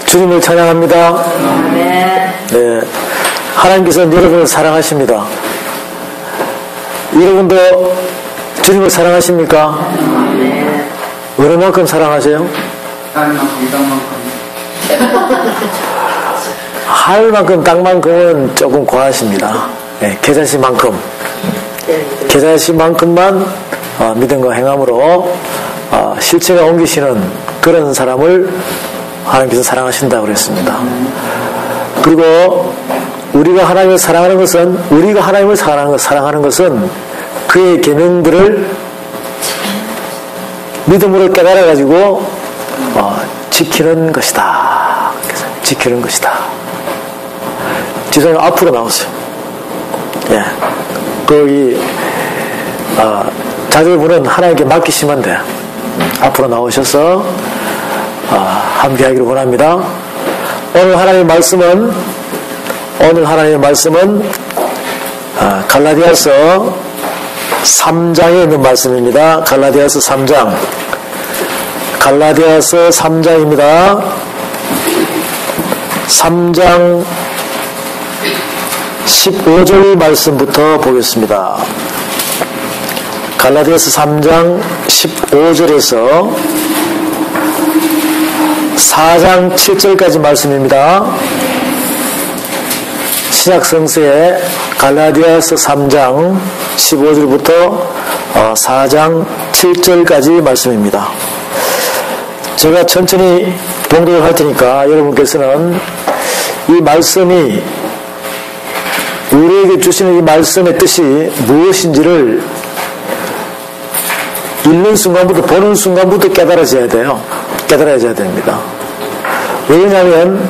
주님을 찬양합니다. 네, 하나님께서는 여러분을 사랑하십니다. 여러분도 주님을 사랑하십니까? 어느 만큼 사랑하세요? 할 만큼 땅만큼은 조금 과하십니다. 네, 계자씨만큼 계자씨만큼만 믿음과 행함으로 실체가 옮기시는 그런 사람을 하나님께서 사랑하신다고 그랬습니다. 그리고 우리가 하나님을 사랑하는 것은 사랑하는 것은 그의 계명들을 믿음으로 깨달아 가지고 지키는 것이다. 지키는 것이다. 지성님 앞으로 나오세요. 예, 거기 자제분은 하나님께 맡기시면 돼요. 앞으로 나오셔서 함께하기를 원합니다. 오늘 하나님의 말씀은 갈라디아서 3장에 있는 말씀입니다. 갈라디아서 3장입니다. 3장 15절 말씀부터 보겠습니다. 갈라디아서 3장 15절에서 4장 7절까지 말씀입니다. 신약성서의 갈라디아서 3장 15절부터 4장 7절까지 말씀입니다. 제가 천천히 봉독을 할 테니까 여러분께서는 이 말씀이 우리에게 주시는 이 말씀의 뜻이 무엇인지를 읽는 순간부터 보는 순간부터 깨달아져야 됩니다. 왜냐하면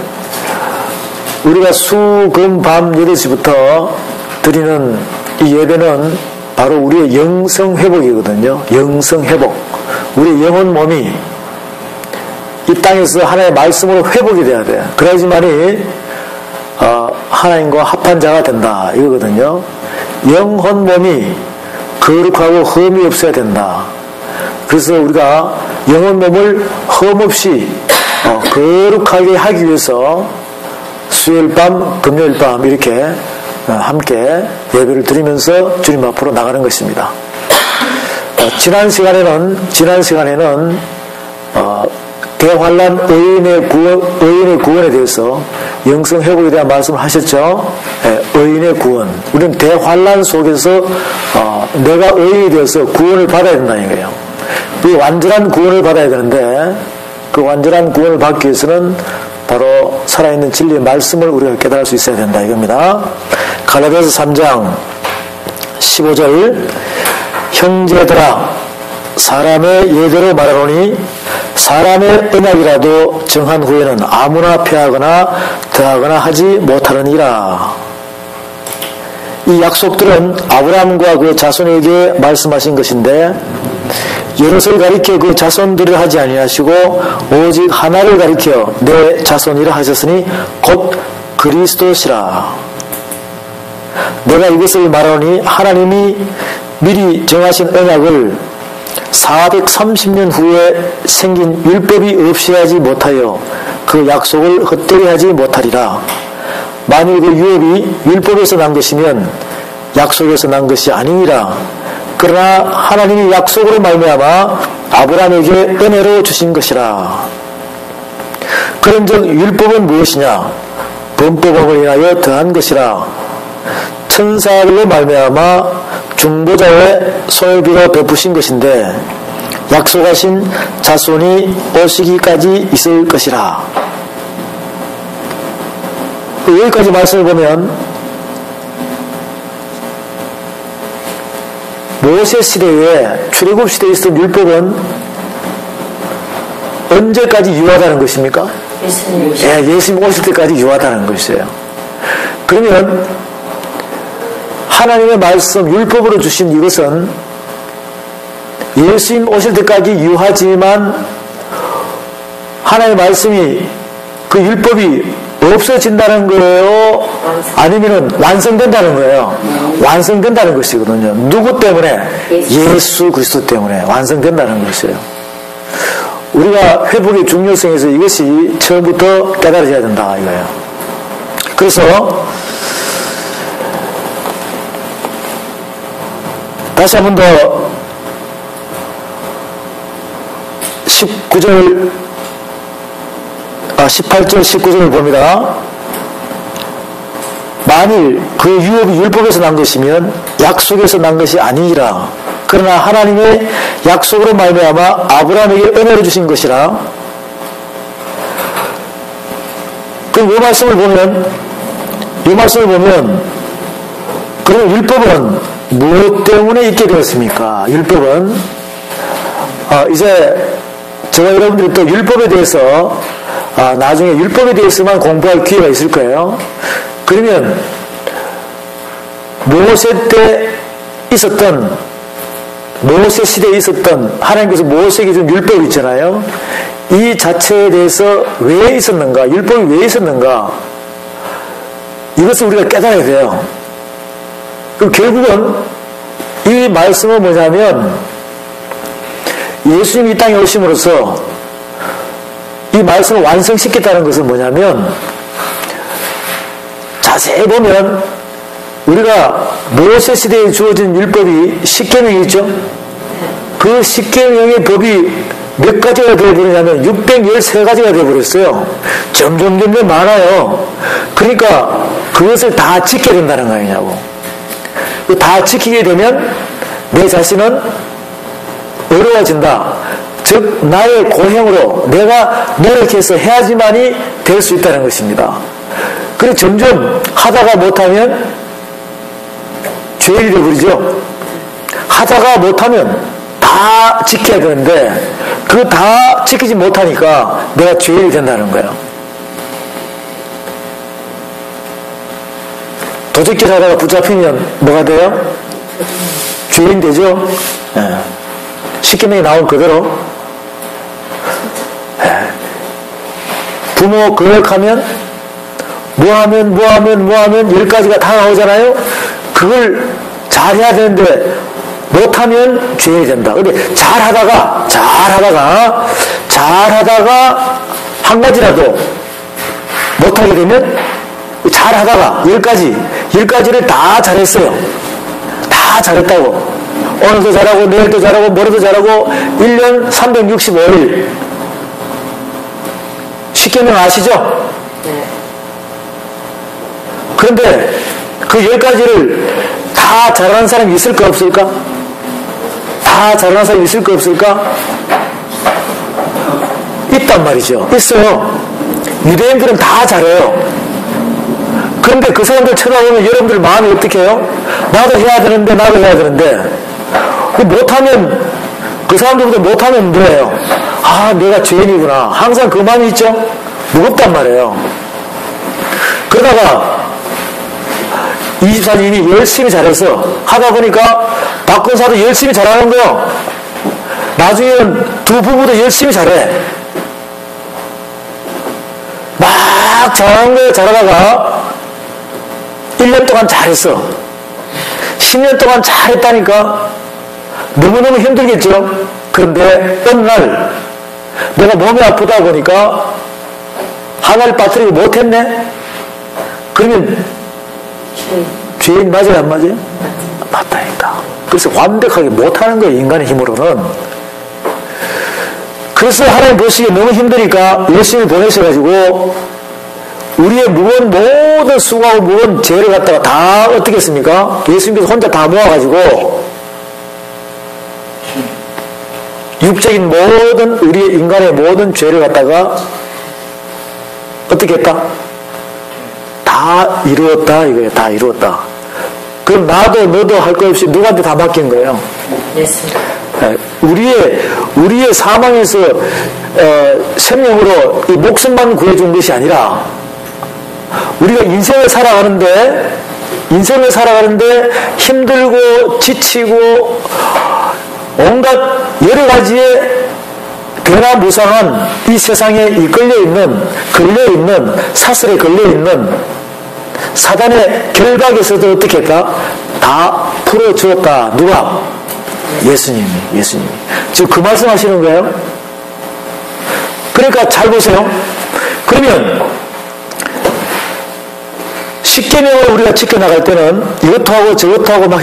우리가 수, 금, 밤 8시부터 드리는 이 예배는 바로 우리의 영성 회복이거든요. 영성 회복. 우리의 영혼 몸이 이 땅에서 하나님의 말씀으로 회복이 돼야 돼요. 그래야지만이 하나님과 합한 자가 된다 이거거든요. 영혼 몸이 거룩하고 흠이 없어야 된다. 그래서 우리가 영혼 몸을 흠 없이 거룩하게 하기 위해서 수요일 밤, 금요일 밤 이렇게 함께 예배를 드리면서 주님 앞으로 나가는 것입니다. 지난 시간에는 대환란 의인의 구원에 대해서 영성 회복에 대한 말씀을 하셨죠. 의인의 구원. 우리는 대환란 속에서 내가 의인이 되어서 구원을 받아야 된다는 거예요. 그 완전한 구원을 받아야 되는데 그 완전한 구원을 받기 위해서는 바로 살아있는 진리의 말씀을 우리가 깨달을 수 있어야 된다 이겁니다. 갈라디아서 3장 15절 형제들아 사람의 예대로 말하노니 사람의 언약이라도 정한 후에는 아무나 폐하거나 더하거나 하지 못하느니라. 이 약속들은 아브라함과 그 자손에게 말씀하신 것인데 여럿을 가리켜 그 자손들을 하지 아니하시고 오직 하나를 가리켜 내 자손이라 하셨으니 곧 그리스도시라. 내가 이것을 말하노니 하나님이 미리 정하신 언약을 430년 후에 생긴 율법이 없이 하지 못하여 그 약속을 헛되이 하지 못하리라. 만일 그 유업이 율법에서 난 것이면 약속에서 난 것이 아니니라. 그러나 하나님이 약속으로 말미암아 아브라함에게 은혜로 주신 것이라. 그런즉 율법은 무엇이냐? 범법을 인하여 더한 것이라. 천사들로 말미암아 중보자의 손을 빌어 베푸신 것인데 약속하신 자손이 오시기까지 있을 것이라. 여기까지 말씀을 보면 모세 시대에 출애굽 시대에 있었던 율법은 언제까지 유효하다는 것입니까? 예수님 오실 때까지 유효하다는 것이에요. 그러면 하나님의 말씀 율법으로 주신 이것은 예수님 오실 때까지 유효하지만 하나님의 말씀이 그 율법이 없어진다는 거예요? 아니면 완성된다는 거예요? 완성된다는 것이거든요. 누구 때문에? 예수 그리스도 때문에 완성된다는 것이에요. 우리가 회복의 중요성에서 이것이 처음부터 깨달아져야 된다 이거예요. 그래서 다시 한 번 더 18절 19절을 봅니다. 만일 그 유업이 율법에서 난 것이면 약속에서 난 것이 아니니라. 그러나 하나님의 약속으로 말미암아 아브라함에게 은혜를 주신 것이라. 그럼 이 말씀을 보면 그럼 율법은 무엇 때문에 있게 되었습니까? 율법은 이제 제가 여러분들이 또 율법에 대해서 나중에 율법에 대해서만 공부할 기회가 있을 거예요. 그러면 모세 때 있었던 모세 시대에 있었던 하나님께서 모세에게 준 율법이 있잖아요. 이 자체에 대해서 왜 있었는가? 율법이 왜 있었는가? 이것을 우리가 깨달아야 돼요. 그럼 결국은 이 말씀은 뭐냐면 예수님이 이 땅에 오심으로써 이 말씀을 완성시켰다는 것은 뭐냐면 자세히 보면 우리가 모세 시대에 주어진 율법이 십계명이 있죠. 그 십계명의 법이 몇 가지가 되어버리냐면 613가지가 되어버렸어요. 점점 많아요. 그러니까 그것을 다 지켜야 된다는 거 아니냐고. 다 지키게 되면 내 자신은 어려워진다. 즉 나의 고행으로 내가 노력해서 해야지만이 될 수 있다는 것입니다. 그리고 점점 하다가 못하면 죄인이 되어버리죠. 하다가 못하면 다 지켜야 되는데 그거 다 지키지 못하니까 내가 죄인이 된다는 거예요. 도적질 하다가 붙잡히면 뭐가 돼요? 죄인 되죠. 십계명이 나온 그대로. 부모 거역하면 뭐하면 10가지가 다 나오잖아요. 그걸 잘해야 되는데 못하면 죄인이 된다. 근데 잘하다가 한 가지라도 못하게 되면 잘하다가 10가지를 다 잘했어요. 다 잘했다고. 오늘도 잘하고 내일도 잘하고 모레도 잘하고 1년 365일. 십계명 아시죠? 네. 그런데 그 10가지를 다 잘하는 사람이 있을까 없을까? 다 잘하는 사람이 있을까 없을까? 있단 말이죠. 있어요. 유대인들은 다 잘해요. 그런데 그 사람들 쳐다보면 여러분들 마음이 어떻게 해요? 나도 해야 되는데 못하면 그 사람들보다 못하면 뭐예요? 내가 죄인이구나. 항상 그 마음이 있죠? 무겁단 말이에요. 그러다가 24년이 열심히 잘해서 하다 보니까 박근사도 열심히 잘하는 거예요. 나중에는 두 부부도 열심히 잘해. 막 잘하는 거예요. 잘하다가 1년 동안 잘했어. 10년 동안 잘했다니까 너무너무 힘들겠죠. 그런데 어느 날 내가 몸이 아프다 보니까 하나를 빠뜨리고 못했네. 그러면 죄인 맞아요 안 맞아요? 맞다니까. 그래서 완벽하게 못하는 거예요. 인간의 힘으로는. 그래서 하나님 보시기에 너무 힘드니까 예수님을 보내셔가지고 우리의 모든 수고하고 모든 죄를 갖다가 다 어떻게 했습니까? 예수님께서 혼자 다 모아가지고 육적인 모든 우리 인간의 모든 죄를 갖다가 어떻게 했다? 다 이루었다 이거예요. 다 이루었다. 그럼 나도 너도 할 거 없이 누구한테 다 맡긴 거예요? 우리의 사망에서 생명으로 이 목숨만 구해준 것이 아니라 우리가 인생을 살아가는데 힘들고 지치고 온갖 여러 가지의 변화무쌍한 이 세상에 걸려있는 사슬에 걸려있는 사단의 결박에서도 어떻게 했다? 다 풀어주었다. 누가? 예수님이. 지금 그 말씀 하시는 거예요? 그러니까 잘 보세요. 그러면 십계명을 우리가 지켜나갈 때는 이것도 하고 저것도 하고 막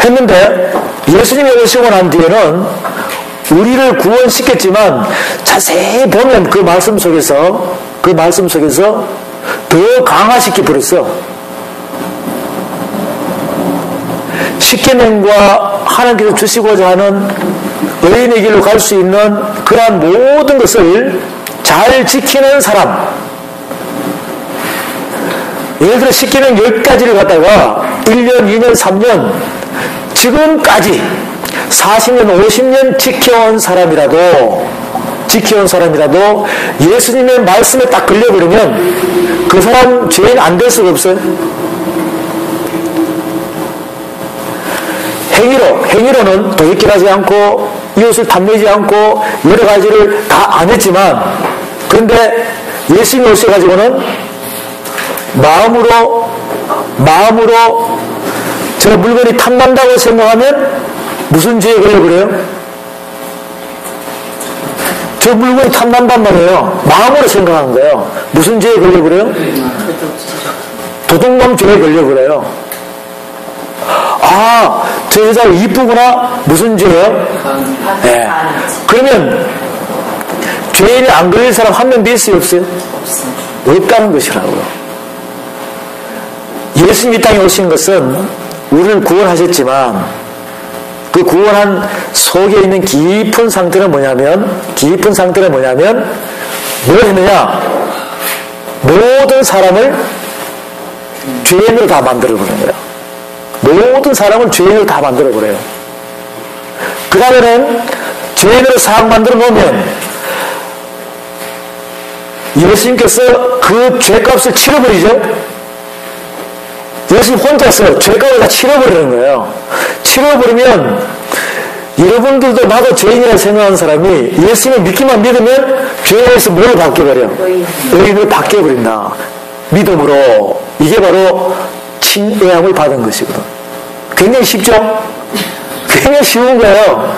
했는데 예수님이 오시고 난 뒤에는 우리를 구원시켰지만 자세히 보면 그 말씀 속에서 더 강화시켜 버렸어. 십계명과 하나님께서 주시고자 하는 의인의 길로 갈 수 있는 그러한 모든 것을 잘 지키는 사람. 예를 들어 십계명 10가지를 갖다가 1년, 2년, 3년 지금까지 40년, 50년 지켜온 사람이라도 예수님의 말씀에 딱 걸려버리면 그 사람 죄인 안 될 수가 없어요. 행위로는 도둑질하지 않고 이웃을 탐내지 않고 여러 가지를 다 안 했지만, 그런데 예수님이 오셔가지고는 마음으로 저 물건이 탐난다고 생각하면 무슨 죄에 걸려버려요? 저 물건이 탐난단 말이에요. 마음으로 생각하는 거예요. 무슨 죄에 걸려버려요? 도둑놈 죄에 걸려버려요. 아, 저 여자가 이쁘구나. 무슨 죄예요? 네. 그러면 죄인이 안 걸릴 사람 한 명도 있어요, 없어요? 없다는 것이라고요. 예수님 이 땅에 오신 것은 우리를 구원하셨지만 그 구원한 속에 있는 깊은 상태는 뭐냐면 뭘 했느냐? 모든 사람을 죄인으로 다 만들어버린 거예요. 모든 사람을 죄인으로 다 만들어버려요. 그 다음에는 죄인으로 싹 만들어 놓으면 예수님께서 그 죄값을 치러버리죠. 예수님 혼자서 죄값을 다 치러버리는 거예요. 치러버리면 여러분들도 나도 죄인이라 생각하는 사람이 예수님을 믿기만 믿으면 죄에서 뭘 바뀌어버려? 의인을 바뀌어버린다. 믿음으로. 이게 바로 칭의함을 받은 것이거든. 굉장히 쉽죠? 굉장히 쉬운 거예요.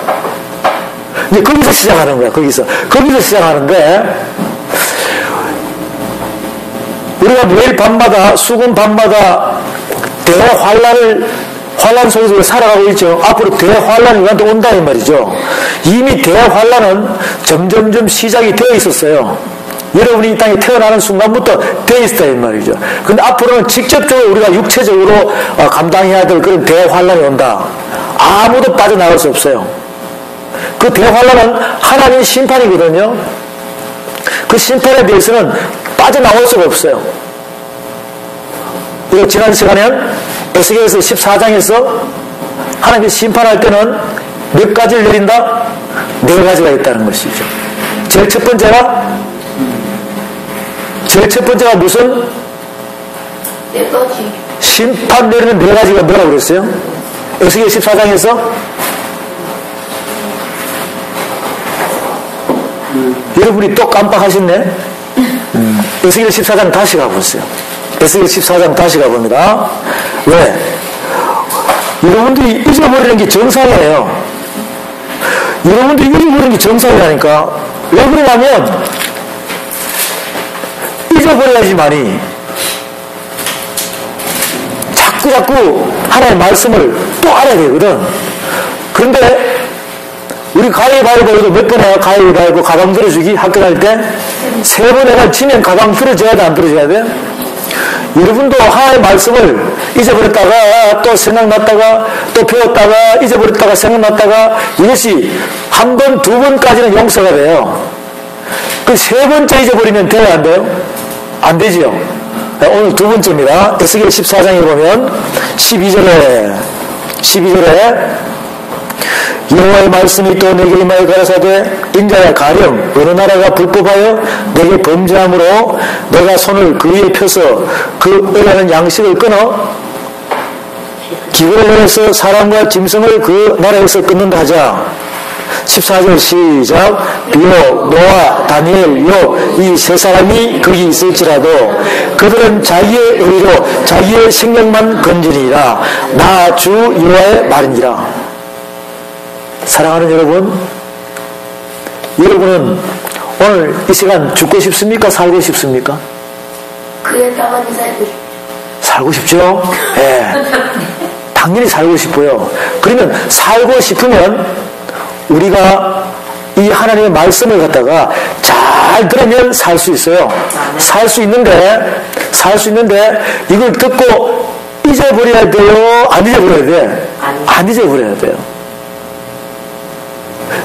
이제 거기서 시작하는 거야. 거기서 시작하는데 우리가 매일 밤마다 수금 밤마다 환란 속에서 살아가고 있죠. 앞으로 대환란이 우리한테 온다 이 말이죠. 이미 대환란은 점점점 시작이 되어 있었어요. 여러분이 이 땅에 태어나는 순간부터 되어 있었다 이 말이죠. 근데 앞으로는 직접적으로 우리가 육체적으로 감당해야 될 그런 대환란이 온다. 아무도 빠져나갈 수 없어요. 그 대환란은 하나님의 심판이거든요. 그 심판에 대해서는 빠져나올 수가 없어요. 우리가 지난 시간에는 에스겔서 14장에서 하나님이 심판할 때는 몇 가지를 내린다? 4가지가 있다는 것이죠. 제일 첫 번째가 무슨? 4가지. 심판 내리는 4가지가 뭐라고 그랬어요? 에스겔 14장에서 여러분이 또 깜빡하셨네? 에스겔 14장 다시 가보세요. 에스겔 14장 다시 가봅니다. 왜? 여러분들이 잊어버리는 게 정상이에요. 여러분들이 잊어버리는 게 정상이라니까. 왜 그러냐면 잊어버려야지만이 자꾸 하나님의 말씀을 또 알아야 되거든. 그런데 우리 가위바위보도 몇 번 해요? 가위바위보 가방 들어주기 학교 갈 때 3번 해가 지면 가방 들어줘야 돼? 안 들어줘야 돼? 여러분도 하나님의 말씀을 잊어버렸다가 또 생각났다가 또 배웠다가 잊어버렸다가 생각났다가 이것이 한 번, 2번까지는 용서가 돼요. 그 3번째 잊어버리면 돼요? 안 돼요? 안 되지요. 오늘 2번째입니다. 에스겔 14장에 보면 12절에 여호와의 말씀이 또 내게 임하여 가라사대 인자야 가령 어느 나라가 불법하여 내게 범죄함으로 내가 손을 그 위에 펴서 그 의하는 양식을 끊어 기근을 해서 사람과 짐승을 그 나라에서 끊는다 하자. 14절 시작. 비록 노아, 다니엘, 욥 이 3사람이 거기 있을지라도 그들은 자기의 의로 자기의 생명만 건지니라. 나 주 여호와의 말이니라. 사랑하는 여러분, 여러분은 오늘 이 시간 죽고 싶습니까? 살고 싶습니까? 그에 가만히 살고 싶죠. 살고 싶죠? 예. 당연히 살고 싶고요. 그러면 살고 싶으면 우리가 이 하나님의 말씀을 갖다가 잘 들으면 살 수 있어요. 살 수 있는데 이걸 듣고 잊어버려야 돼요? 안 잊어버려야 돼? 안 잊어버려야 돼요.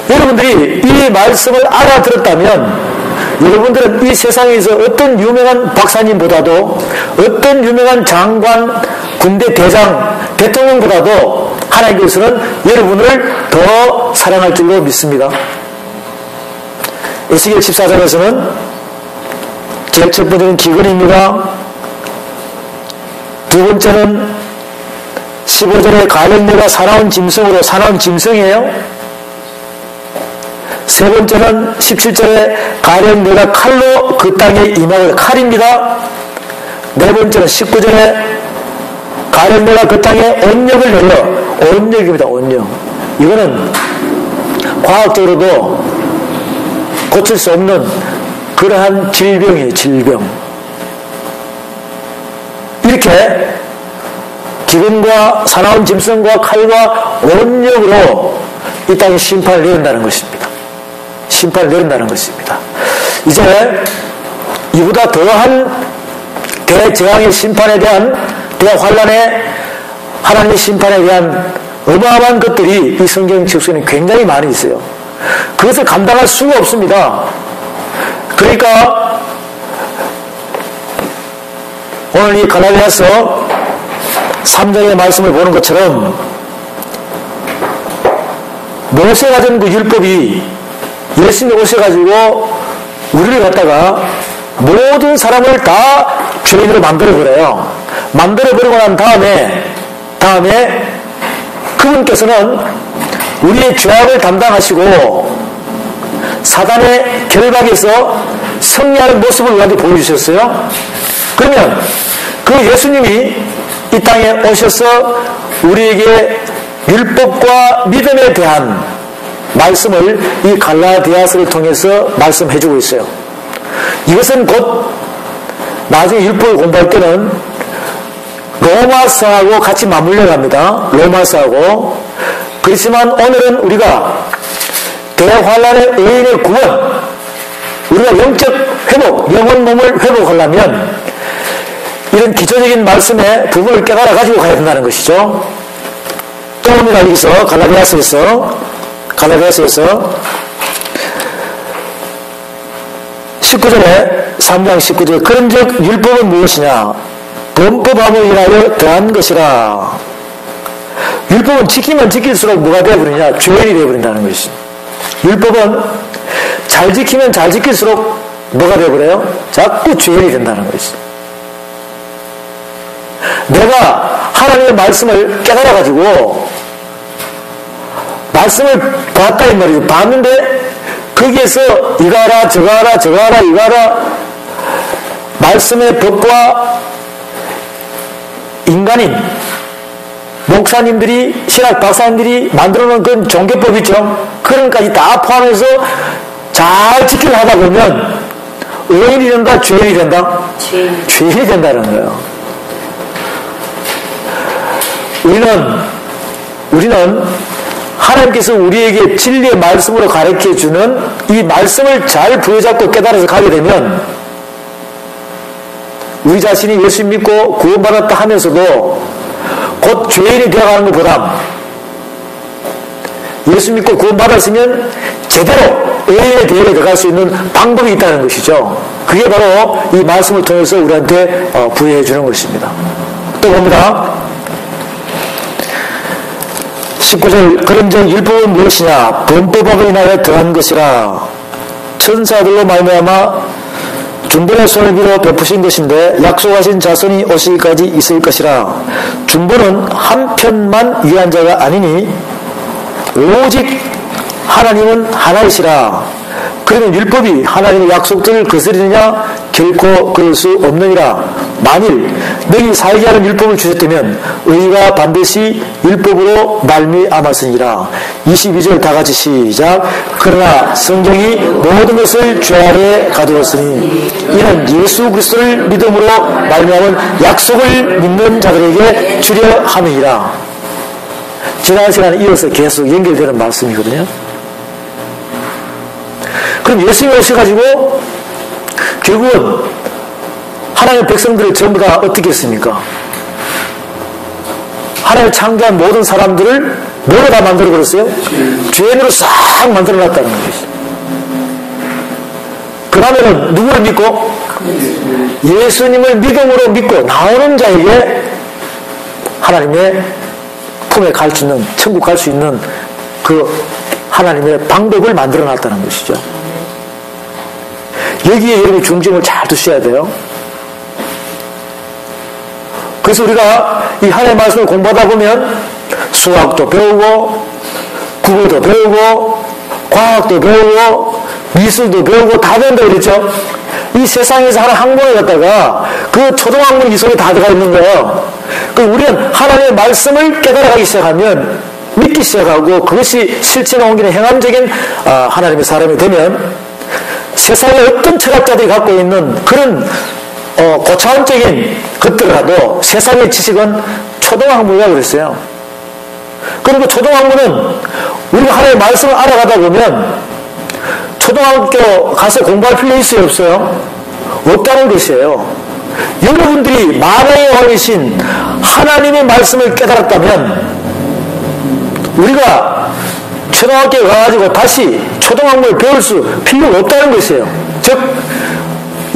여러분들이 이 말씀을 알아들었다면 여러분들은 이 세상에서 어떤 유명한 박사님보다도 어떤 유명한 장관, 군대 대장, 대통령보다도 하나님께서는 여러분을 더 사랑할 줄로 믿습니다. 에스겔 14장에서는 제일 첫 번째는 기근입니다. 두 번째는 15절에 가련내가 사나운 짐승으로, 사나운 짐승이에요. 세 번째는 17절에 가련내가 칼로 그 땅에 임하고, 칼입니다. 네 번째는 19절에 가련내가 그 땅에 온역을 내려, 온역입니다. 온역. 이거는 과학적으로도 고칠 수 없는 그러한 질병이에요. 질병. 이렇게 기근과 사나운 짐승과 칼과 온역으로 이 땅에 심판을 내린다는 것입니다. 심판을 내린다는 것입니다. 이제 이보다 더한 대재앙의 심판에 대한, 대환란의 하나님의 심판에 대한 어마어마한 것들이 이 성경 책에는 굉장히 많이 있어요. 그것을 감당할 수가 없습니다. 그러니까 오늘 이 갈라디아서 3장의 말씀을 보는 것처럼 모세가 준 그 율법이 예수님이 오셔가지고 우리를 갖다가 모든 사람을 다 죄인으로 만들어버려요. 만들어버리고 난 다음에 그분께서는 우리의 죄악을 담당하시고 사단의 결박에서 승리하는 모습을 우리한테 보여주셨어요. 그러면 그 예수님이 이 땅에 오셔서 우리에게 율법과 믿음에 대한 말씀을 이 갈라디아서를 통해서 말씀해주고 있어요. 이것은 곧 나중에 율법을 공부할 때는 로마서하고 같이 맞물려 갑니다. 로마서하고. 그렇지만 오늘은 우리가 대환란의 의인의 구원, 우리가 영적 회복, 영혼 몸을 회복하려면 이런 기초적인 말씀의 부분을 깨달아 가지고 가야 된다는 것이죠. 또 옵니다. 여기서 갈라디아서에서 19절에 3장 19절 그런즉 율법은 무엇이냐? 범법함을 인하여 더한 것이라. 율법은 지키면 지킬수록 뭐가 되어버리냐? 죄인이 되어버린다는 것이죠. 율법은 잘 지키면 잘 지킬수록 뭐가 되어버려요? 자꾸 죄인이 된다는 것이죠. 내가 하나님의 말씀을 깨달아가지고 말씀을 봤다 이 말이죠. 봤는데 거기에서 이거 하라 저거 하라 저거 하라 이거 하라 말씀의 법과 인간인 목사님들이 신학 박사님들이 만들어놓은 그런 종교법 있죠. 그런 것까지 다 포함해서 잘 지키려 하다 보면 의인이 된다 죄인이 된다? 죄인이 된다는 거예요. 우리는 하나님께서 우리에게 진리의 말씀으로 가르쳐주는 이 말씀을 잘 부여잡고 깨달아서 가게 되면 우리 자신이 예수 믿고 구원받았다 하면서도 곧 죄인이 되어가는 것보다 예수 믿고 구원받았으면 제대로 의인의 대열에 들어갈 수 있는 방법이 있다는 것이죠. 그게 바로 이 말씀을 통해서 우리한테 부여해 주는 것입니다. 또 봅니다. 19절 그런즉 율법은 무엇이냐? 범법함을 인하여 더한 것이라. 천사들로 말미암아 중보의 손을 빌어 베푸신 것인데 약속하신 자손이 오시기까지 있을 것이라. 중보는 한편만 위한 자가 아니니 오직 하나님은 하나이시라. 그 그러면 율법이 하나님의 약속들을 거스르느냐? 결코 그럴 수 없느니라. 만일 너희 살게 하는 율법을 주셨다면 의가 반드시 율법으로 말미암았으니라. 22절 다 같이 시작. 그러나 성경이 모든 것을 죄 아래 가두었으니 이는 예수 그리스도를 믿음으로 말미암은 약속을 믿는 자들에게 주려 함이니라. 지난 시간에 이어서 계속 연결되는 말씀이거든요. 그럼 예수님이 오셔가지고 결국은 하나님의 백성들을 전부 다 어떻게 했습니까? 하나님을 창조한 모든 사람들을 뭐로 다 만들어버렸어요? 죄인으로 싹 만들어놨다는 것이죠. 그러면은 누구를 믿고? 예수님을 믿음으로 믿고 나오는 자에게 하나님의 품에 갈 수 있는, 천국 갈 수 있는 그 하나님의 방법을 만들어놨다는 것이죠. 여기에 여러분이 중점을 잘 두셔야 돼요. 그래서 우리가 이 하나님의 말씀을 공부하다 보면 수학도 배우고 국어도 배우고 과학도 배우고 미술도 배우고 다 배운다고 그랬죠. 이 세상에서 하나 학문에 갔다가 그 초등학문 이 속에 다 들어가 있는 거예요. 우리는 하나님의 말씀을 깨달아가기 시작하면 믿기 시작하고 그것이 실천에 옮기는 행함적인 하나님의 사람이 되면 세상에 어떤 철학자들이 갖고 있는 그런 고차원적인 것들이라도 세상의 지식은 초등학문이라고 그랬어요. 그리고 초등학문은 우리가 하나님의 말씀을 알아가다 보면 초등학교 가서 공부할 필요 있어요, 없어요? 없다는 것이에요. 여러분들이 만왕의 왕이신 하나님의 말씀을 깨달았다면 우리가 초등학교에 가가지고 다시 초등학문을 배울 수 필요가 없다는 것이에요. 즉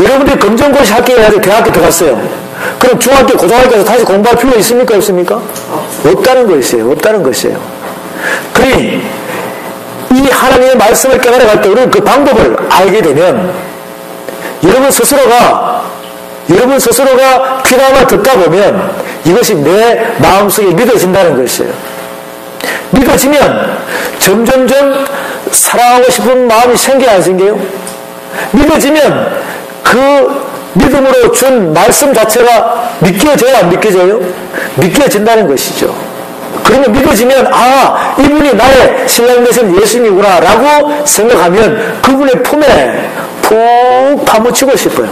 여러분들이 검정고시 합격해가지고 대학교 들어갔어요. 그럼 중학교, 고등학교에서 다시 공부할 필요 있습니까? 없습니까? 없다는 것이에요. 없다는 것이에요. 그러니 이 하나님의 말씀을 깨달아갈 때 우리는 그 방법을 알게 되면 여러분 스스로가 귀담아 듣다 보면 이것이 내 마음속에 믿어진다는 것이에요. 믿어지면 점점점 사랑하고 싶은 마음이 생겨요, 안 생겨요? 믿어지면 그 믿음으로 준 말씀 자체가 믿겨져요, 안 믿겨져요? 믿겨진다는 것이죠. 그러면 믿어지면 이분이 나의 신랑 되신 예수님이구나 라고 생각하면 그분의 품에 푹 파묻히고 싶어요.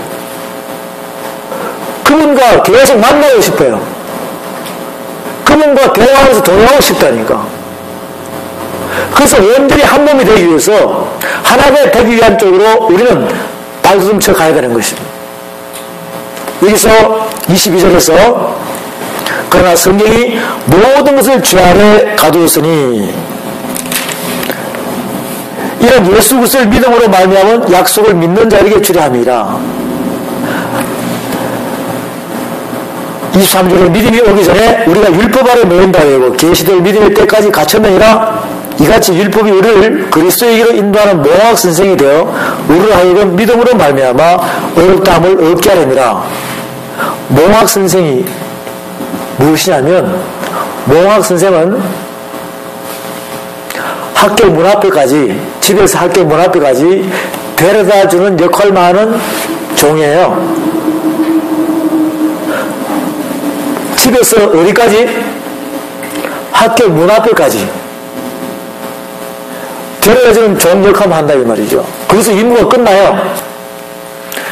그분과 계속 만나고 싶어요. 그분과 대화하면서 동행하고 싶다니까. 그래서 원들이 한 몸이 되기 위해서 하나가 되기 위한 쪽으로 우리는 발돋움쳐 가야 되는 것입니다. 여기서 22절에서 그러나 성경이 모든 것을 죄 아래 가두었으니 이런 예수 그리스도를 믿음으로 말미암은 약속을 믿는 자에게 주려 함이라. 23절에 믿음이 오기 전에 우리가 율법 아래 놓인다 하고 계시될 믿음의 때까지 갇혔느니라. 이같이 율법이 우리를 그리스도에게로 인도하는 몽학 선생이 되어 우리를 하여금 믿음으로 말미암아 어렵다함을 얻게 하려니라. 몽학 선생이 무엇이냐면 몽학 선생은 학교 문 앞에까지, 집에서 학교 문 앞에까지 데려다주는 역할만 하는 종이에요. 집에서 어디까지? 학교 문 앞에까지 데려다주는 종 역할만 한다 이 말이죠. 거기서 임무가 끝나요.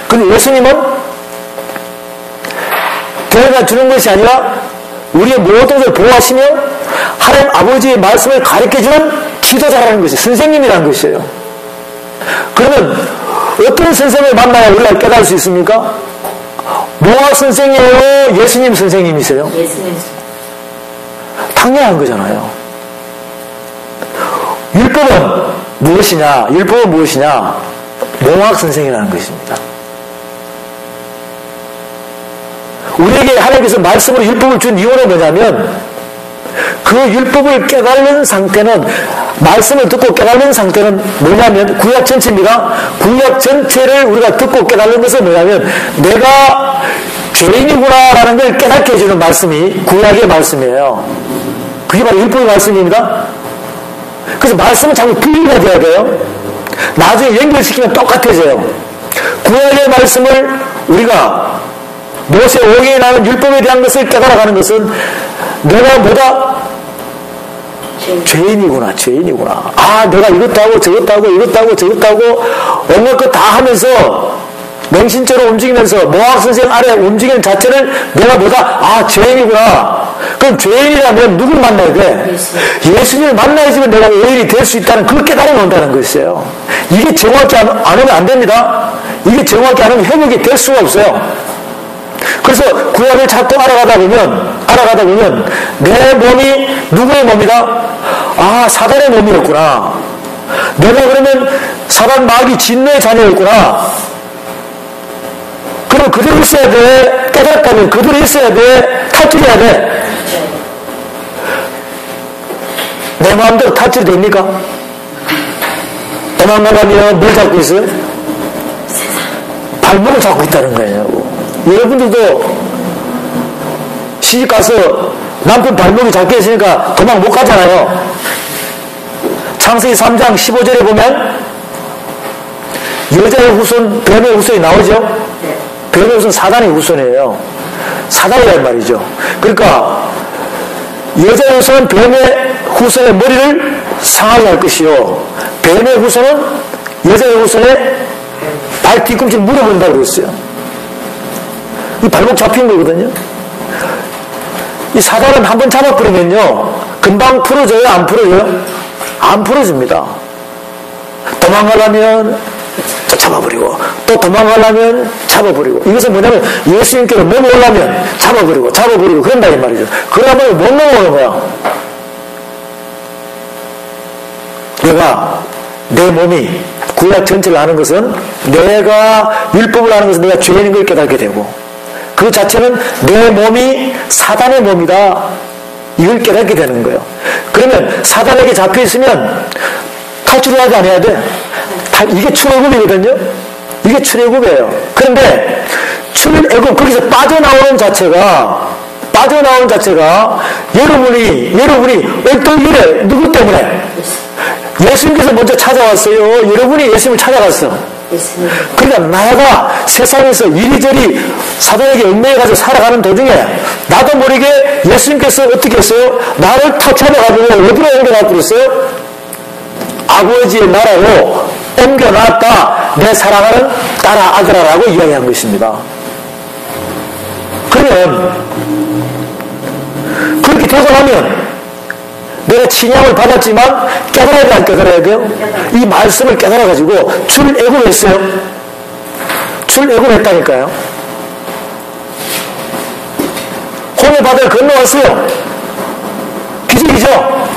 근데 예수님은 데려다주는 것이 아니라 우리의 모든 것을 보호하시며 하나님 아버지의 말씀을 가르쳐주는 지도자라는 것이 선생님이라는 것이에요. 그러면 어떤 선생님을 만나야 우리가 깨달을 수 있습니까? 몽학 선생이에요? 예수님 선생님이세요? 예수님. 당연한 거잖아요. 율법은 무엇이냐? 율법은 무엇이냐? 몽학 선생이라는 것입니다. 우리에게 하나님께서 말씀으로 율법을 준 이유는 뭐냐면 그 율법을 깨달는 상태는, 말씀을 듣고 깨달는 상태는 뭐냐면 구약 전체입니다. 구약 전체를 우리가 듣고 깨달는 것은 뭐냐면 내가 죄인이구나라는 걸 깨닫게 해주는 말씀이 구약의 말씀이에요. 그게 바로 율법의 말씀입니다. 그래서 말씀은 자꾸 분리가 돼야 돼요. 나중에 연결시키면 똑같아져요. 구약의 말씀을 우리가 모세 오경에 나오는 율법에 대한 것을 깨달아가는 것은 내가 뭐다? 죄인이구나. 아, 내가 이것도 하고 저것도 하고 이것도 하고 저것도 하고 온갖 것 다 하면서 맹신죄로 움직이면서 모학 선생 아래 움직이는 자체를 내가 뭐다? 아, 죄인이구나. 그럼 죄인이라면 누굴 만나야 돼? 예수님을 만나야지만 내가 의인이 될 수 있다는 그 깨달음을 온다는 것이에요. 이게 정확히 안 하면 안 됩니다. 이게 정확히 안 하면 회복이 될 수가 없어요. 그래서 구약을 자꾸 알아가다 보면 내 몸이 누구의 몸이다? 아, 사단의 몸이었구나. 내가 그러면 사단 마귀 진노의 자녀였구나. 그럼 그대로 있어야 돼. 깨달았다면 그대로 있어야 돼. 탈출해야 돼. 내 마음대로 탈출이 됩니까? 도망가려면 뭘 잡고 있어요? 발목을 잡고 있다는 거예요. 여러분들도 시집가서 남편 발목이 잡혀 있으니까 도망 못 가잖아요. 창세기 3장 15절에 보면 여자의 후손, 뱀의 후손이 나오죠? 뱀의 후손 사단의 후손이에요. 사단이란 말이죠. 그러니까 여자의 후손은 뱀의 후손의 머리를 상하게 할 것이요, 뱀의 후손은 여자의 후손의 발 뒤꿈치를 물어본다고 그랬어요. 이 발목 잡힌 거거든요. 이 사단은 한번 잡아버리면요, 금방 풀어져요? 안 풀어져요? 안 풀어집니다. 도망가려면 또 잡아버리고, 또 도망가려면 잡아버리고. 이것은 뭐냐면 예수님께로 넘어오려면 잡아버리고 그런다 이 말이죠. 그러면 못 넘어오는 거야. 내가 내 몸이 구약 전체를 아는 것은, 내가 율법을 아는 것은 내가 죄인인 걸 깨닫게 되고, 그 자체는 내 몸이 사단의 몸이다, 이걸 깨닫게 되는 거예요. 그러면 사단에게 잡혀 있으면 탈출을 하지 않아야 돼. 이게 출애굽이거든요. 이게 출애굽이에요. 그런데 출애굽, 거기서 빠져나오는 자체가 여러분이 어떤 일에 누구 때문에? 예수님께서 먼저 찾아왔어요. 여러분이 예수님을 찾아갔어. 그러니까 나가 세상에서 이리저리 사단에게 얽매여가지고 살아가는 도중에 나도 모르게 예수님께서 어떻게 했어요? 나를 탁 찾아가지고 어디로 옮겨놨고 그랬어요? 아버지의 나라로 옮겨놨다, 내 사랑하는 딸아 아들아라고 이야기한 것입니다. 그러면 그렇게 되고 나면 내가 칭향을 받았지만 깨달아야 돼, 안 깨달아야 돼요? 이 말씀을 깨달아가지고 출애굽을 했어요. 출애굽을 했다니까요. 홍해 바다를 건너왔어요. 기적이죠?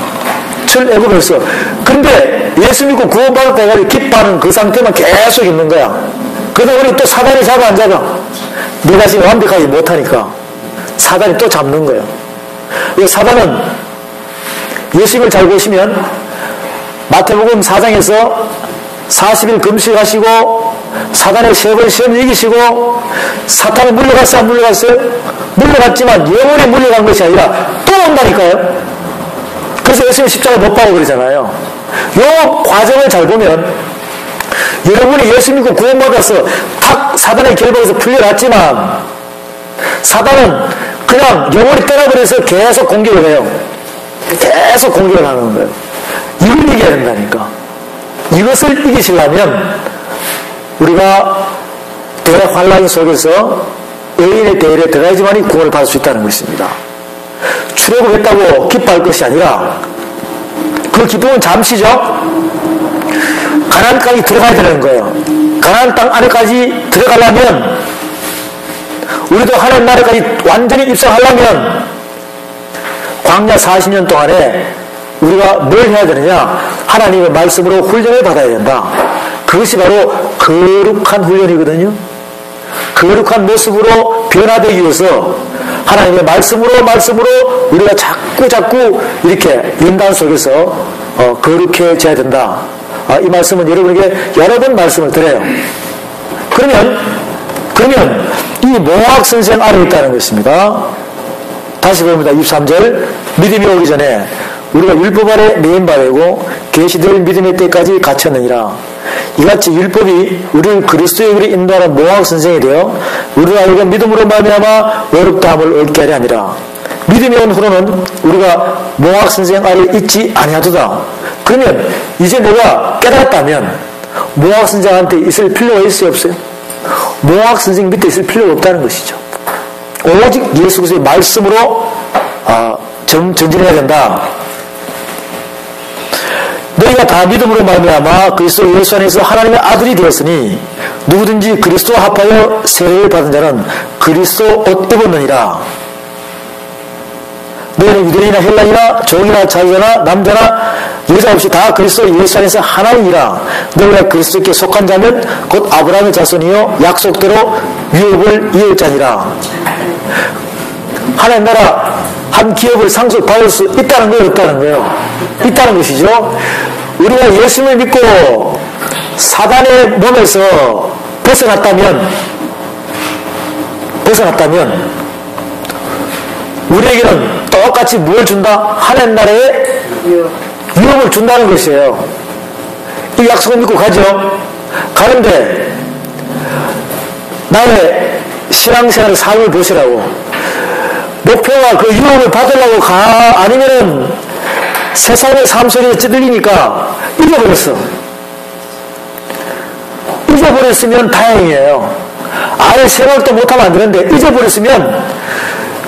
출애굽을 했어. 근데 예수 믿고 구원받았다 해가지고 기뻐하는 그 상태만 계속 있는 거야. 그러다 보니 또 사단이 잡아 안 잡아? 내가 지금 완벽하게 못하니까 사단이 또 잡는 거예요. 이 사단은 예수님을 잘 보시면 마태복음 4장에서 40일 금식하시고 사단의 3번 시험을 이기시고, 사탄은 물러갔어요, 안 물러갔어요? 물러갔지만 영원히 물러간 것이 아니라 또 온다니까요. 그래서 예수님 십자가 못 박고 그러잖아요. 이 과정을 잘 보면 여러분이 예수 믿고 구원받아서 탁 사단의 결박에서 풀려났지만 사단은 그냥 영원히 떠나버려서 계속 공격을 해요. 계속 공격을 하는 거예요. 이걸 이겨야 된다니까. 이것을 이기시려면 우리가 대환란 속에서 의인의 대열에 들어가야지만이 구원을 받을 수 있다는 것입니다. 출애굽했다고 기뻐할 것이 아니라, 그 기쁨은 잠시죠. 가나안 땅에 들어가야 되는 거예요. 가나안 땅 안에까지 들어가려면, 우리도 하나님 나라까지 완전히 입성하려면 광야 40년 동안에 우리가 뭘 해야 되느냐? 하나님의 말씀으로 훈련을 받아야 된다. 그것이 바로 거룩한 훈련이거든요. 거룩한 모습으로 변화되기 위해서 하나님의 말씀으로 우리가 자꾸 이렇게 인간 속에서 거룩해져야 된다. 이 말씀은 여러분에게 여러 번 말씀을 드려요. 그러면 이 모학 선생 아래 있다는 것입니다. 다시 봅니다. 23절. 믿음이 오기 전에 우리가 율법 아래 매인바되고 계시될 믿음의 때까지 갇혔느니라. 이같이 율법이 우리를 그리스도의 길을 인도하는 모학 선생이 되어 우리가 우리가 믿음으로 말미암아 의롭다함을 얻게 하려 함이라. 믿음이 온 후로는 우리가 모학 선생 아래 있지 아니하도다. 그러면 이제 내가 깨달았다면 모학 선생한테 있을 필요가 있어요, 없어요? 모학 선생 밑에 있을 필요가 없다는 것이죠. 오직 예수 그리스도의 말씀으로 전진해야 된다. 너희가 다 믿음으로 말미암아 그리스도 예수 안에서 하나님의 아들이 되었으니 누구든지 그리스도와 합하여 세례를 받은 자는 그리스도 옷 입었느니라. 너희는 유대인이나 헬라인이나 종이나 자유자나 남자나 여자 없이 다 그리스도 예수 안에서 하나이니라. 너희가 그리스도께 속한 자면 곧 아브라함의 자손이요 약속대로 유업을 이을 자니라. 하나님 나라 한 기업을 상속받을 수 있다는 거예요, 없다는 거예요? 있다는 것이죠. 우리가 예수님을 믿고 사단의 몸에서 벗어났다면 우리에게는 똑같이 뭘 준다? 하나님 나라의 유업을 준다는 것이에요. 이 약속을 믿고 가죠. 가는데 나의 신앙생활의 삶을 보시라고. 목표가 그 유업을 받으려고 가, 아니면은 세상의 삶 속에 찌들리니까 잊어버렸으면 다행이에요. 아예 생각도 못하면 안 되는데 잊어버렸으면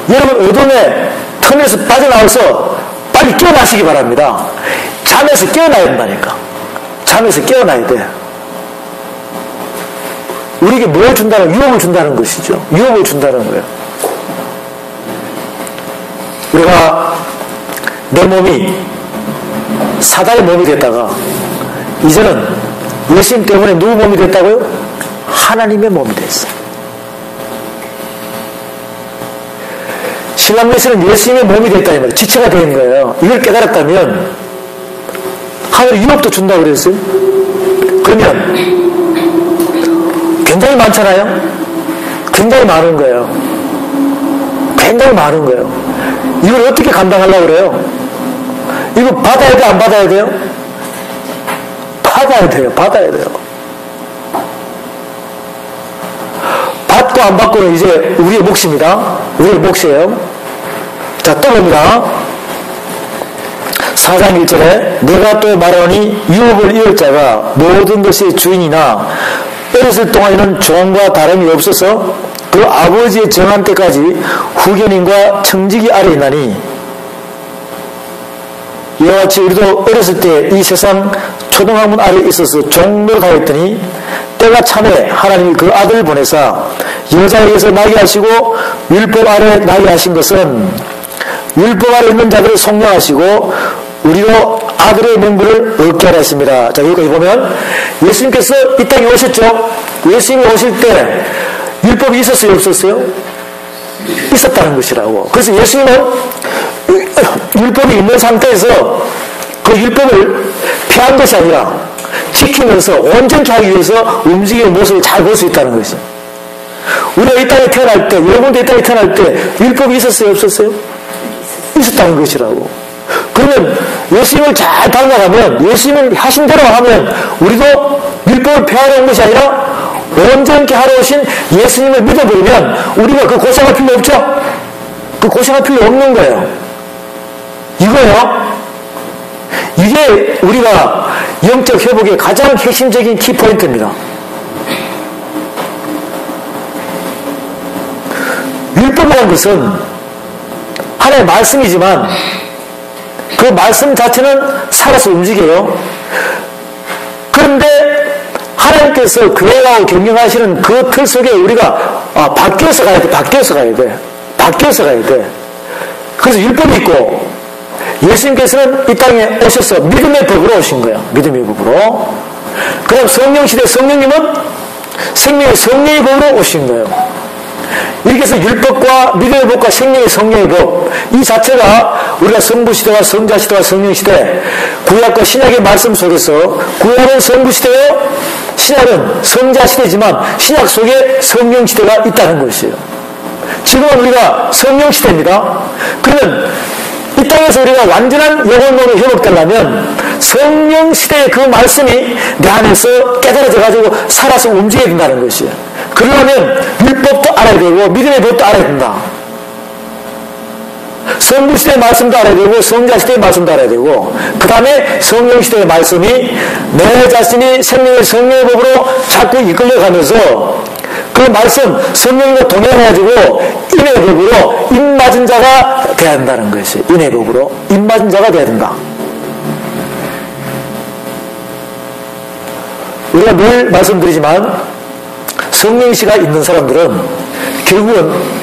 여러분 어둠의 틈에서 빠져나와서 빨리 깨어나시기 바랍니다. 잠에서 깨어나야 된다니까. 잠에서 깨어나야 돼. 우리에게 뭘 준다는, 유업을 준다는 것이죠. 유업을 준다는 거예요. 우리가 내 몸이 사단의 몸이 됐다가 이제는 예수님 때문에 누구 몸이 됐다고요? 하나님의 몸이 됐어요. 신랑매실은 예수님의 몸이 됐다 이 말이에요. 지체가 된 거예요. 이걸 깨달았다면 하늘 유업도 준다고 그랬어요. 그러면 굉장히 많잖아요. 굉장히 많은 거예요. 굉장히 많은 거예요. 이걸 어떻게 감당하려고 그래요? 이거 받아야 돼, 안 받아야 돼요? 받아야 돼요. 받아야 돼요. 받고 안 받고는 이제 우리의 몫입니다. 우리의 몫이에요. 자, 또 봅니다. 4장 1절에 내가 또 말하니 유업을 이을 자가 모든 것의 주인이나 어렸을 동안에는 종과 다름이 없어서 그 아버지의 정한 때까지 후견인과 청지기 아래 있나니 이와 같이 우리도 어렸을 때 이 세상 초등학문 아래 있어서 종노릇하였더니 때가 차매 하나님이 그 아들을 보내사 여자에게서 나게 하시고 율법 아래 나게 하신 것은 율법 아래 있는 자들을 속량하시고 우리도 아들의 명분을 얻게 하라 했습니다. 자, 여기까지 보면 예수님께서 이 땅에 오셨죠. 예수님이 오실 때 율법이 있었어요, 없었어요? 있었다는 것이라고. 그래서 예수님은 율법이 있는 상태에서 그 율법을 피한 것이 아니라 지키면서 온전히 하기 위해서 움직이는 모습을 잘 볼 수 있다는 것이죠. 우리가 이 땅에 태어날 때, 여러분도 이 땅에 태어날 때 율법이 있었어요, 없었어요? 있었다는 것이라고. 그러면 예수님을 잘 닮아가면, 예수님을 하신 대로 하면 우리도 율법을 폐하러 온 것이 아니라 온전히 하러 오신 예수님을 믿어버리면 우리가 그 고생할 필요 없죠? 그 고생할 필요 없는 거예요. 이거요. 이게 우리가 영적 회복의 가장 핵심적인 키포인트입니다. 율법이라는 것은 하나의 말씀이지만 그 말씀 자체는 살아서 움직여요. 그런데 하나님께서 계획하고 경영하시는 그 틀 속에 우리가 바뀌어서 가야 돼. 바뀌어서 가야 돼. 바뀌어서 가야 돼. 그래서 율법이 있고 예수님께서는 이 땅에 오셔서 믿음의 법으로 오신 거예요. 믿음의 법으로. 그 다음 성령시대 성령님은 생명의 성령의 법으로 오신 거예요. 이렇게 해서 율법과 믿음의 법과 생명의 성령의 법, 이 자체가 우리가 성부시대와 성자시대와 성령시대, 구약과 신약의 말씀 속에서 구약은 성부시대요, 신약은 성자시대지만 신약 속에 성령시대가 있다는 것이에요. 지금은 우리가 성령시대입니다. 그러면 이 땅에서 우리가 완전한 영혼론이 회복되려면 성령 시대의 그 말씀이 내 안에서 깨달아져가지고 살아서 움직여야 된다는 것이에요. 그러려면 율법도 알아야 되고 믿음의 법도 알아야 된다. 성부 시대의 말씀도 알아야 되고 성자 시대의 말씀도 알아야 되고 그 다음에 성령 시대의 말씀이 내 자신이 생명의 성령의 법으로 자꾸 이끌려가면서 그 말씀 성령과 동행해가지고 인의 법으로 입맞은 자가 돼야 된다는 것이 인의 법으로 입맞은 자가 돼야 된다. 우리가 늘 말씀드리지만 성령씨가 있는 사람들은 결국은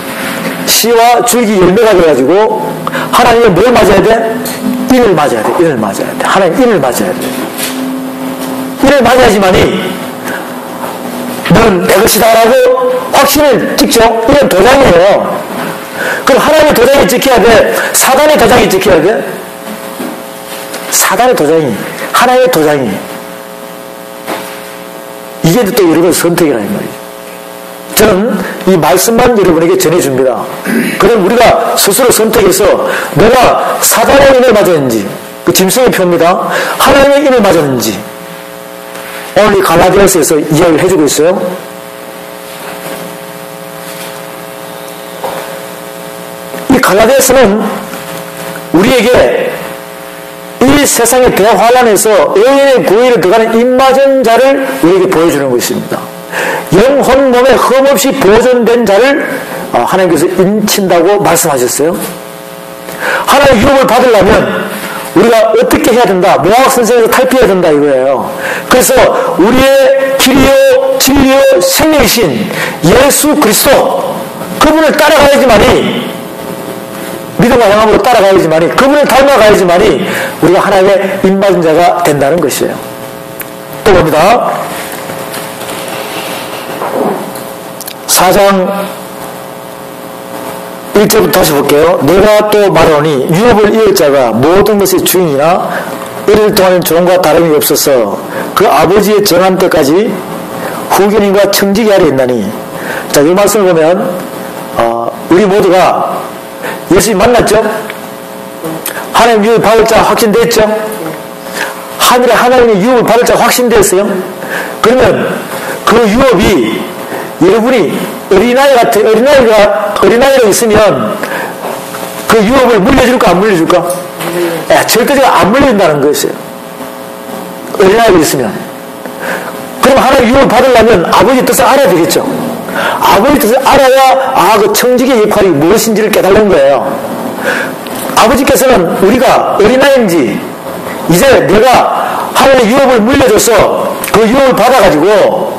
씨와 줄기 열매가 돼가지고 하나님을 뭘 맞아야 돼? 인을 맞아야 돼. 인을 맞아야 돼. 하나님 인을 맞아야 돼. 인을 맞아야지만이 넌 내 것이다라고 확신을 찍죠. 이건 도장이에요. 그럼 하나님의 도장이 찍혀야 돼? 사단의 도장이 찍혀야 돼? 사단의 도장이 하나님의 도장이 이게 또 여러분 선택이라는 말이죠. 저는 이 말씀만 여러분에게 전해줍니다. 그럼 우리가 스스로 선택해서 내가 사단의 인을 맞았는지 그 짐승의 표입니다. 하나님의 인을 맞았는지 오늘 이 갈라디아서에서 이야기를 해주고 있어요. 이 갈라디아서는 우리에게 이 세상의 대환란에서 의인의 구의를 들어가는 입맞은 자를 우리에게 보여주는 것입니다. 영혼 몸에 흠없이 보존된 자를 하나님께서 인친다고 말씀하셨어요. 하나님의 유업을 받으려면 우리가 어떻게 해야 된다? 모학 선생에서 탈피해야 된다 이거예요. 그래서 우리의 길이요 진리요 생명이신 예수 그리스도 그분을 따라가야지만이 믿음과 영함으로 따라가야지만이 그분을 닮아가야지만이 우리가 하나님의 입맞은 자가 된다는 것이에요. 또 봅니다. 4장 1절부터 다시 볼게요. 내가 또 말하노니 유업을 이을 자가 모든 것의 주인이나 이를 동안은 종과 다름이 없어서 그 아버지의 정한 때까지 후견인과 청지기 아래 있나니. 자, 이 말씀을 보면 우리 모두가 예수님 만났죠? 하나님 유업 받을 자 확신됐죠? 하늘에 하나님의 유업을 받을 자 확신됐어요? 그러면 그 유업이 여러분이 어린아이가 있으면 그 유업을 물려줄까 안 물려줄까? 절대적으로 안 물려준다는 것이에요. 어린아이가 있으면. 그럼 하나님 유업을 받으려면 아버지 뜻을 알아야 되겠죠. 아버지 뜻을 알아야 그 청지기의 역할이 무엇인지를 깨달는 거예요. 아버지께서는 우리가 어린아이인지 이제 내가 하나님의 유업을 물려줘서 그 유업을 받아가지고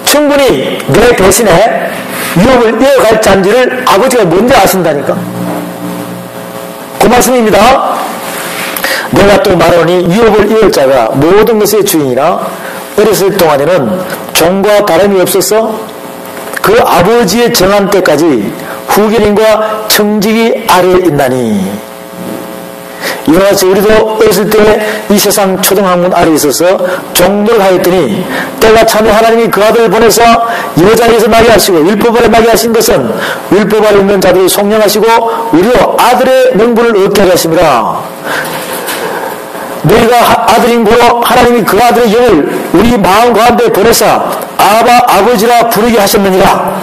충분히 내 대신에 유업을 이어갈 잔지를 아버지가 먼저 아신다니까. 그 말씀입니다. 내가 또 말하니 유업을 이을 자가 모든 것의 주인이나 어렸을 동안에는 종과 다름이 없어서 그 아버지의 정한 때까지 후견인과 청지기 아래에 있나니. 이와 같이 우리도 어렸을 때 이 세상 초등학문 아래에 있어서 종로를 하였더니 때가 차면 하나님이 그 아들을 보내서 여자에서 나게 하시고 율법 아래 나게 하신 것은 율법 아래 있는 자들을 속량하시고 우리로 아들의 명분을 얻게 하심이라. 너희가 아들인 고로 하나님이 그 아들의 영을 우리 마음 가운데 보내사 아버지라 부르게 하셨느니라.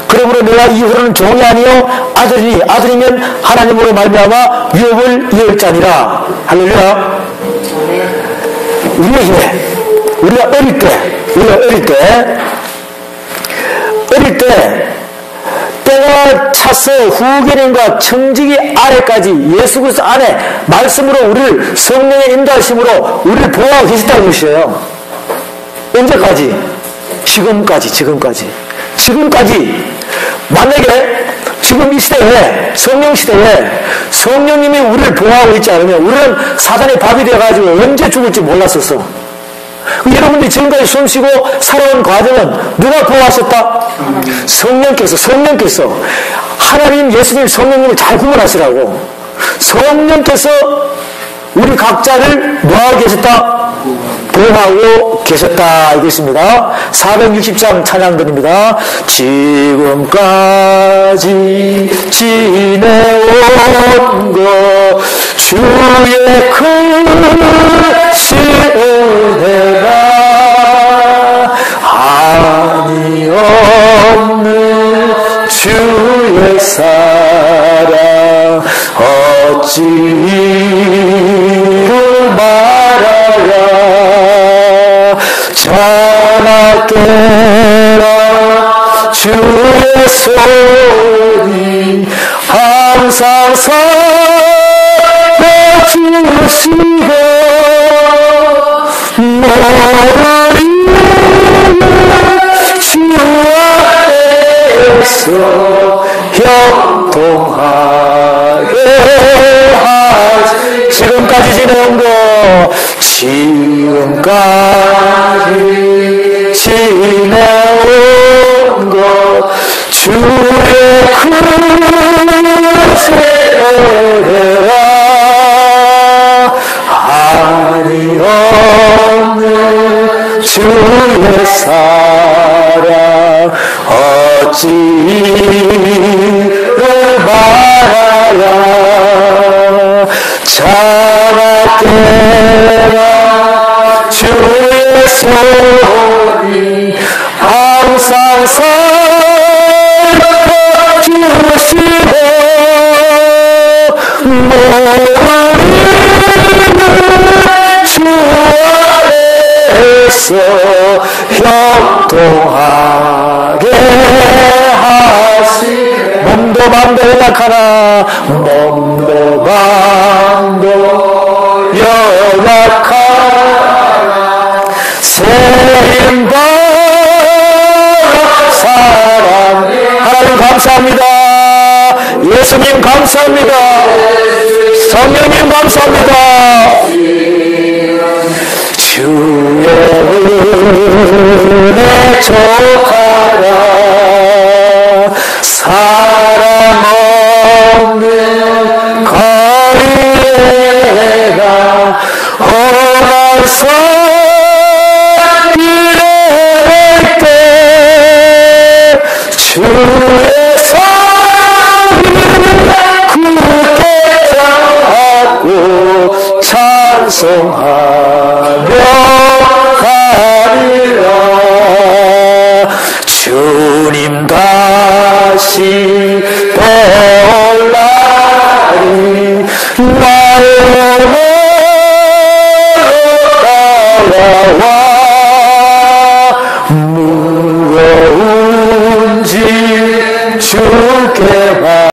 그러므로 내가 이후로는 종이 아니요 아들이니 아들이면 하나님으로 말미암아 유업을 이을 자니라. 할렐루야. 우리가 어릴 때 때가 차서 후견인과 청지기 아래까지 예수 그리스도 안에 말씀으로 우리를 성령의 인도하심으로 우리를 보호하고 계시다는 것이에요. 언제까지? 지금까지. 만약에 지금 이 시대에 성령 시대에 성령님이 우리를 보호하고 있지 않으면 우리는 사단의 밥이 되어가지고 언제 죽을지 몰랐었어. 여러분들이 지금까지 숨쉬고 살아온 과정은 누가 보호하셨다? 성령께서 하나님 예수님 성령님을 잘 구분하시라고 성령께서 우리 각자를 뭐하고 계셨다? 보호하고 계셨다. 이것입니다. 460장 찬양들입니다. 지금까지 지내온 것 주의 크신 은혜가 한이 없는 주의 사랑 어찌 이를 말하랴. 자나 깨라 주의 소리 항상 살아주시고 너를 이루는 주 안에서 형통하게 하시. 지금까지 지내온 거 지금까지 지내온 것 주의 크세라 한이 없는 주의 사랑 어찌 이를 말하랴. 자나 깨라 주의 소리 항상 살아주시고 너를 이루는 주 안에서 형통하게 하시. 몸도 마음도 연약하나 몸도 마음도 연약하나 세임받아 사랑. 하나님 감사합니다. 예수님 감사합니다. 성령님 감사합니다. 주의 은혜 족하라. 사랑 없는 거리에가 험한 산길에 때 주의 사랑을 굳게 잡고 찬송하며 가리라. 주님 다시 떠올 날이 나의 따라와